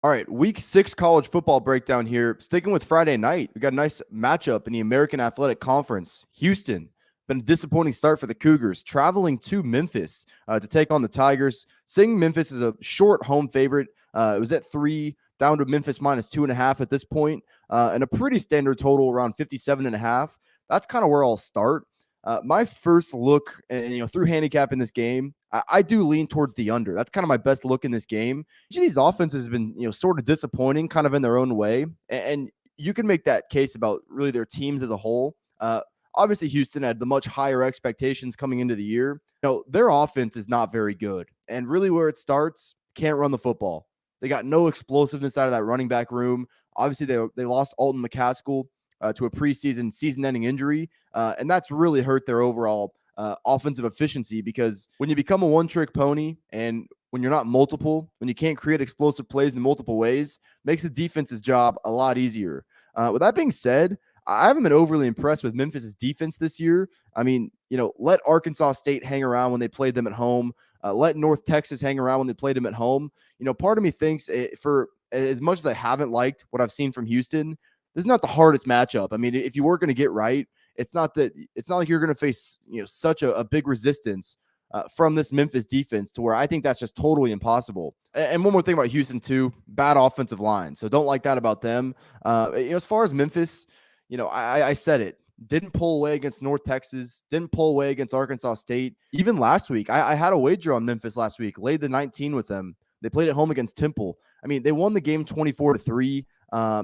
All right, week 6 college football breakdown here. Sticking with Friday night, we got a nice matchup in the American Athletic Conference. Houston, been a disappointing start for the Cougars, traveling to Memphis to take on the Tigers. Seeing Memphis is a short home favorite. It was at 3, down to Memphis -2.5 at this point, and a pretty standard total around 57.5. That's kind of where I'll start. My first look, and through handicap in this game, I do lean towards the under. That's kind of my best look in this game. Usually these offenses have been, sort of disappointing, kind of in their own way, and you can make that case about really their teams as a whole. Obviously, Houston had the much higher expectations coming into the year. Their offense is not very good, and really where it starts, can't run the football. They got no explosiveness out of that running back room. Obviously, they lost Alton McCaskill to a preseason season-ending injury, and that's really hurt their overall offensive efficiency, because when you become a one-trick pony and when you're not multiple, when you can't create explosive plays in multiple ways, makes the defense's job a lot easier. With that being said, I haven't been overly impressed with Memphis's defense this year. I mean, let Arkansas State hang around when they played them at home. Let North Texas hang around when they played them at home. Part of me thinks for as much as I haven't liked what I've seen from Houston, this is not the hardest matchup. I mean, if you were going to get right, it's not like you're going to face such a big resistance from this Memphis defense, to where I think that's just totally impossible. And one more thing about Houston too, bad offensive line. So don't like that about them. As far as Memphis, I said it. Didn't pull away against North Texas. Didn't pull away against Arkansas State. Even last week, I had a wager on Memphis last week. Laid the 19 with them. They played at home against Temple. I mean, they won the game 24-3.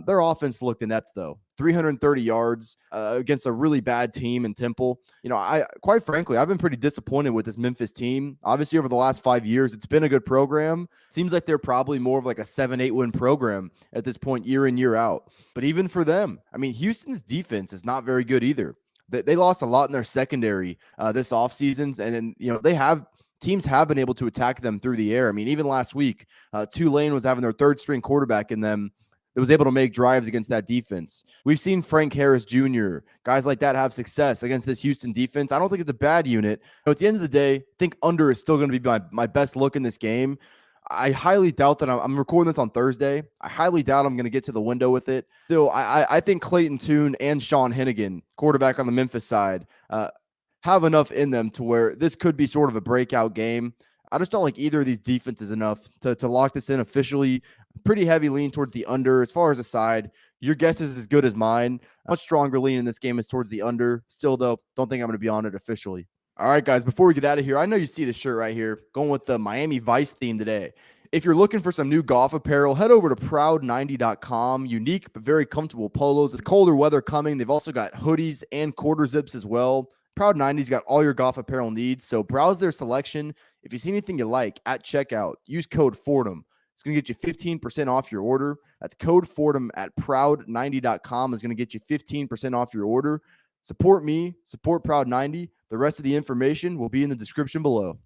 Their offense looked inept, though. 330 yards against a really bad team in Temple. I quite frankly, I've been pretty disappointed with this Memphis team. Obviously, over the last 5 years, it's been a good program. Seems like they're probably more of like a 7-8 win program at this point, year in, year out. But even for them, I mean, Houston's defense is not very good either. They lost a lot in their secondary this offseason, and then teams have been able to attack them through the air. I mean, even last week, Tulane was having their third string quarterback in them that was able to make drives against that defense. We've seen Frank Harris Jr., guys like that, have success against this Houston defense. I don't think it's a bad unit. But at the end of the day, I think under is still going to be my best look in this game. I highly doubt that I'm recording this on Thursday. I highly doubt I'm going to get to the window with it. Still, I think Clayton Tune and Sean Hennigan, quarterback on the Memphis side, have enough in them to where this could be sort of a breakout game. I just don't like either of these defenses enough to lock this in officially. Pretty heavy lean towards the under. As far as the side, your guess is as good as mine. Much stronger lean in this game is towards the under. Still, though, don't think I'm going to be on it officially. All right, guys, before we get out of here, I know you see the shirt right here, going with the Miami Vice theme today. If you're looking for some new golf apparel, head over to proud90.com. Unique but very comfortable polos. It's colder weather coming. They've also got hoodies and quarter zips as well. Proud 90's got all your golf apparel needs, so browse their selection. If you see anything you like at checkout, use code Fordham. It's going to get you 15% off your order. That's code Fordham at proud90.com. is going to get you 15% off your order. Support me, support Proud 90. The rest of the information will be in the description below.